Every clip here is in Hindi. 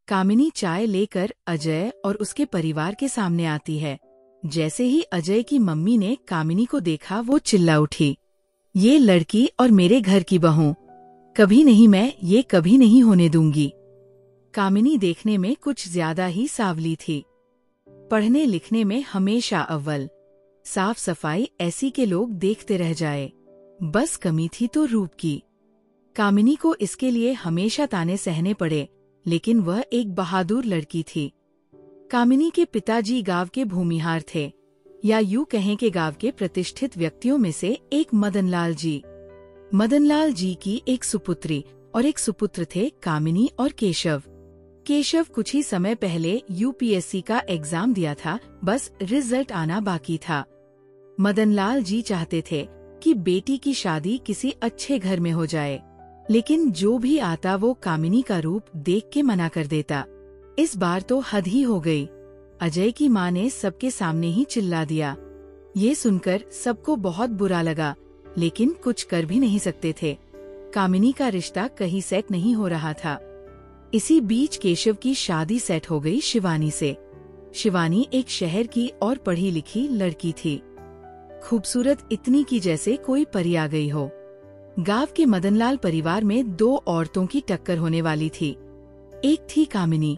कामिनी चाय लेकर अजय और उसके परिवार के सामने आती है। जैसे ही अजय की मम्मी ने कामिनी को देखा वो चिल्ला उठी, ये लड़की और मेरे घर की बहू, कभी नहीं, मैं ये कभी नहीं होने दूंगी। कामिनी देखने में कुछ ज्यादा ही सांवली थी, पढ़ने लिखने में हमेशा अव्वल, साफ सफाई ऐसी के लोग देखते रह जाए, बस कमी थी तो रूप की। कामिनी को इसके लिए हमेशा ताने सहने पड़े, लेकिन वह एक बहादुर लड़की थी। कामिनी के पिताजी गांव के भूमिहार थे, या यूं कहें कि गांव के प्रतिष्ठित व्यक्तियों में से एक मदनलाल जी। मदनलाल जी की एक सुपुत्री और एक सुपुत्र थे, कामिनी और केशव। केशव कुछ ही समय पहले यूपीएससी का एग्जाम दिया था, बस रिजल्ट आना बाकी था। मदनलाल जी चाहते थे कि बेटी की शादी किसी अच्छे घर में हो जाए, लेकिन जो भी आता वो कामिनी का रूप देख के मना कर देता। इस बार तो हद ही हो गई। अजय की माँ ने सबके सामने ही चिल्ला दिया। ये सुनकर सबको बहुत बुरा लगा, लेकिन कुछ कर भी नहीं सकते थे। कामिनी का रिश्ता कहीं सेट नहीं हो रहा था। इसी बीच केशव की शादी सेट हो गई शिवानी से। शिवानी एक शहर की और पढ़ी लिखी लड़की थी, खूबसूरत इतनी की जैसे कोई परी आ गई हो। गांव के मदनलाल परिवार में दो औरतों की टक्कर होने वाली थी। एक थी कामिनी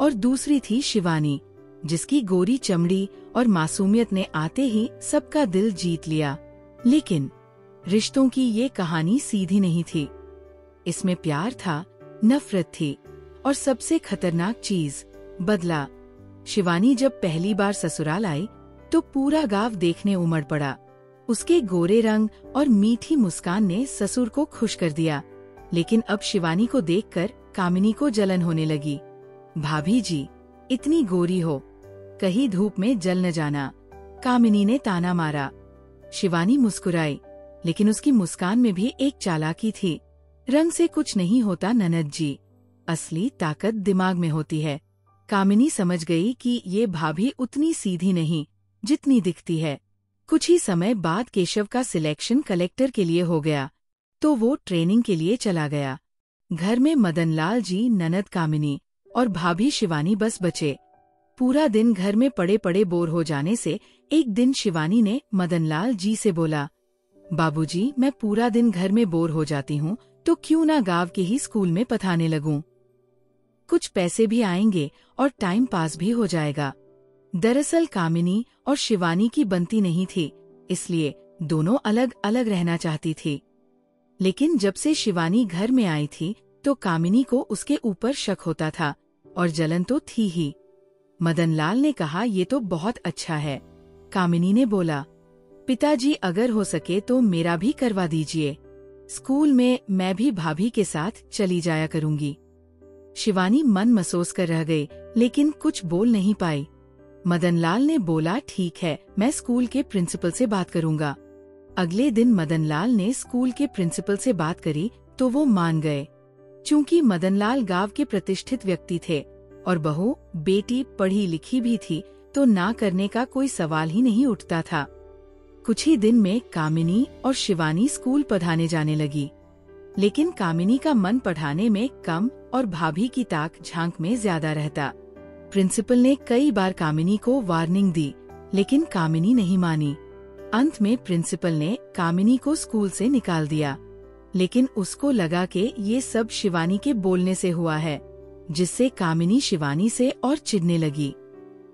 और दूसरी थी शिवानी, जिसकी गोरी चमड़ी और मासूमियत ने आते ही सबका दिल जीत लिया। लेकिन रिश्तों की ये कहानी सीधी नहीं थी। इसमें प्यार था, नफरत थी और सबसे खतरनाक चीज बदला। शिवानी जब पहली बार ससुराल आई तो पूरा गांव देखने उमड़ पड़ा। उसके गोरे रंग और मीठी मुस्कान ने ससुर को खुश कर दिया, लेकिन अब शिवानी को देखकर कामिनी को जलन होने लगी। भाभी जी, इतनी गोरी हो, कहीं धूप में जल न जाना, कामिनी ने ताना मारा। शिवानी मुस्कुराई, लेकिन उसकी मुस्कान में भी एक चालाकी थी। रंग से कुछ नहीं होता ननद जी, असली ताकत दिमाग में होती है। कामिनी समझ गई कि ये भाभी उतनी सीधी नहीं जितनी दिखती है। कुछ ही समय बाद केशव का सिलेक्शन कलेक्टर के लिए हो गया, तो वो ट्रेनिंग के लिए चला गया। घर में मदनलाल जी, ननद कामिनी और भाभी शिवानी बस बचे। पूरा दिन घर में पड़े पड़े बोर हो जाने से एक दिन शिवानी ने मदनलाल जी से बोला, बाबूजी, मैं पूरा दिन घर में बोर हो जाती हूँ, तो क्यों ना गांव के ही स्कूल में पढ़ाने लगूं। कुछ पैसे भी आएंगे और टाइम पास भी हो जाएगा। दरअसल कामिनी और शिवानी की बनती नहीं थी, इसलिए दोनों अलग अलग रहना चाहती थी। लेकिन जब से शिवानी घर में आई थी तो कामिनी को उसके ऊपर शक होता था, और जलन तो थी ही। मदनलाल ने कहा, ये तो बहुत अच्छा है। कामिनी ने बोला, पिताजी, अगर हो सके तो मेरा भी करवा दीजिए। स्कूल में मैं भी भाभी के साथ चली जाया करूंगी। शिवानी मन मसोस कर रह गई, लेकिन कुछ बोल नहीं पाई। मदनलाल ने बोला, ठीक है, मैं स्कूल के प्रिंसिपल से बात करूंगा। अगले दिन मदनलाल ने स्कूल के प्रिंसिपल से बात करी तो वो मान गए। चूंकि मदनलाल गांव के प्रतिष्ठित व्यक्ति थे और बहू बेटी पढ़ी लिखी भी थी, तो ना करने का कोई सवाल ही नहीं उठता था। कुछ ही दिन में कामिनी और शिवानी स्कूल पढ़ाने जाने लगी, लेकिन कामिनी का मन पढ़ाने में कम और भाभी की ताक झांक में ज्यादा रहता। प्रिंसिपल ने कई बार कामिनी को वार्निंग दी, लेकिन कामिनी नहीं मानी। अंत में प्रिंसिपल ने कामिनी को स्कूल से निकाल दिया, लेकिन उसको लगा कि ये सब शिवानी के बोलने से हुआ है, जिससे कामिनी शिवानी से और चिढ़ने लगी।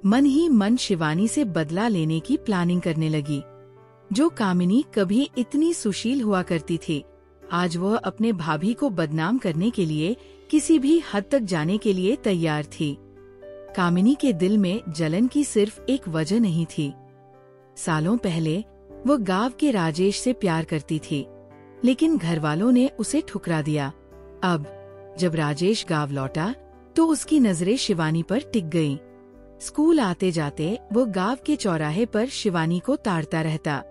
मन ही मन शिवानी से बदला लेने की प्लानिंग करने लगी। जो कामिनी कभी इतनी सुशील हुआ करती थी, आज वह अपने भाभी को बदनाम करने के लिए किसी भी हद तक जाने के लिए तैयार थी। कामिनी के दिल में जलन की सिर्फ एक वजह नहीं थी। सालों पहले वो गांव के राजेश से प्यार करती थी, लेकिन घरवालों ने उसे ठुकरा दिया। अब जब राजेश गांव लौटा तो उसकी नजरें शिवानी पर टिक गईं। स्कूल आते जाते वो गांव के चौराहे पर शिवानी को ताड़ता रहता।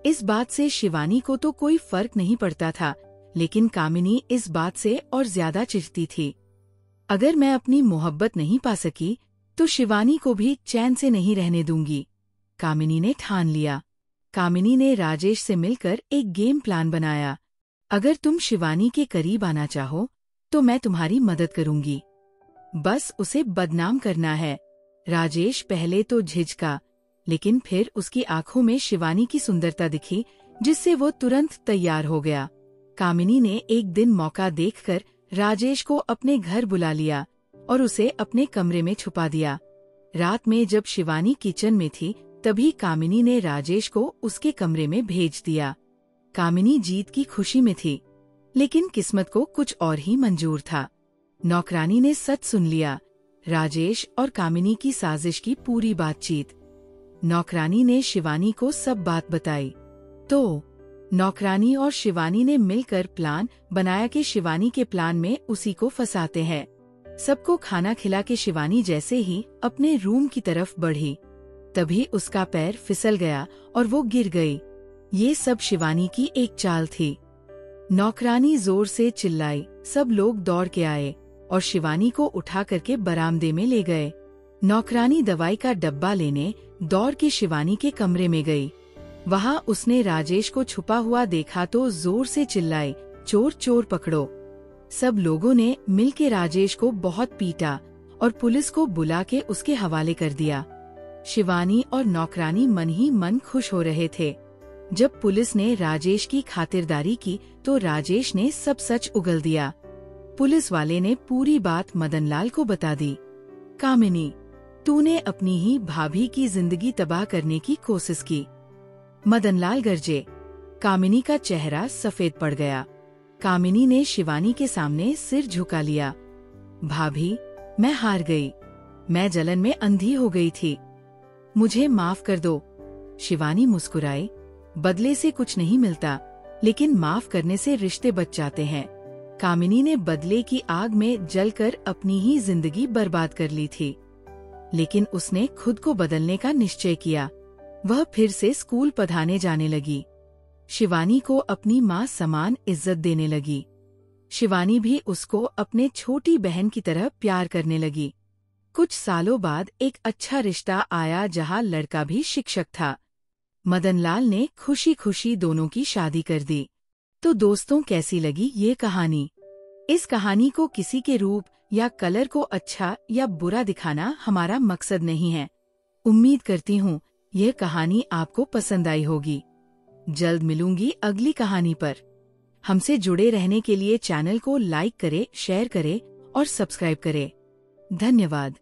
इस बात से शिवानी को तो कोई फर्क नहीं पड़ता था, लेकिन कामिनी इस बात से और ज्यादा चिढ़ती थी। अगर मैं अपनी मोहब्बत नहीं पा सकी तो शिवानी को भी चैन से नहीं रहने दूंगी, कामिनी ने ठान लिया। कामिनी ने राजेश से मिलकर एक गेम प्लान बनाया। अगर तुम शिवानी के करीब आना चाहो तो मैं तुम्हारी मदद करूंगी। बस उसे बदनाम करना है। राजेश पहले तो झिझका, लेकिन फिर उसकी आंखों में शिवानी की सुंदरता दिखी, जिससे वो तुरंत तैयार हो गया। कामिनी ने एक दिन मौका देखकर राजेश को अपने घर बुला लिया और उसे अपने कमरे में छुपा दिया। रात में जब शिवानी किचन में थी, तभी कामिनी ने राजेश को उसके कमरे में भेज दिया। कामिनी जीत की खुशी में थी, लेकिन किस्मत को कुछ और ही मंजूर था। नौकरानी ने सच सुन लिया, राजेश और कामिनी की साजिश की पूरी बातचीत। नौकरानी ने शिवानी को सब बात बताई, तो नौकरानी और शिवानी ने मिलकर प्लान बनाया कि शिवानी के प्लान में उसी को फंसाते हैं। सबको खाना खिला के शिवानी जैसे ही अपने रूम की तरफ बढ़ी, तभी उसका पैर फिसल गया और वो गिर गई। ये सब शिवानी की एक चाल थी। नौकरानी जोर से चिल्लाई, सब लोग दौड़ के आए और शिवानी को उठा करके बरामदे में ले गए। नौकरानी दवाई का डब्बा लेने दौड़ के शिवानी के कमरे में गई। वहाँ उसने राजेश को छुपा हुआ देखा तो जोर से चिल्लाई, चोर चोर पकड़ो। सब लोगों ने मिलके राजेश को बहुत पीटा और पुलिस को बुला के उसके हवाले कर दिया। शिवानी और नौकरानी मन ही मन खुश हो रहे थे। जब पुलिस ने राजेश की खातिरदारी की तो राजेश ने सब सच उगल दिया। पुलिस वाले ने पूरी बात मदनलाल को बता दी। कामिनी, तूने अपनी ही भाभी की जिंदगी तबाह करने की कोशिश की। मदनलाल गरजे। कामिनी का चेहरा सफेद पड़ गया। कामिनी ने शिवानी के सामने सिर झुका लिया। भाभी, मैं हार गई। मैं जलन में अंधी हो गई थी। मुझे माफ कर दो। शिवानी मुस्कुराई, बदले से कुछ नहीं मिलता, लेकिन माफ करने से रिश्ते बच जाते हैं। कामिनी ने बदले की आग में जलकर अपनी ही जिंदगी बर्बाद कर ली थी, लेकिन उसने खुद को बदलने का निश्चय किया। वह फिर से स्कूल पढ़ाने जाने लगी। शिवानी को अपनी माँ समान इज्जत देने लगी। शिवानी भी उसको अपने छोटी बहन की तरह प्यार करने लगी। कुछ सालों बाद एक अच्छा रिश्ता आया जहाँ लड़का भी शिक्षक था। मदनलाल ने खुशी खुशी दोनों की शादी कर दी। तो दोस्तों, कैसी लगी ये कहानी? इस कहानी को किसी के रूप या कलर को अच्छा या बुरा दिखाना हमारा मकसद नहीं है। उम्मीद करती हूँ यह कहानी आपको पसंद आई होगी। जल्द मिलूंगी अगली कहानी पर। हमसे जुड़े रहने के लिए चैनल को लाइक करें, शेयर करें और सब्सक्राइब करें। धन्यवाद।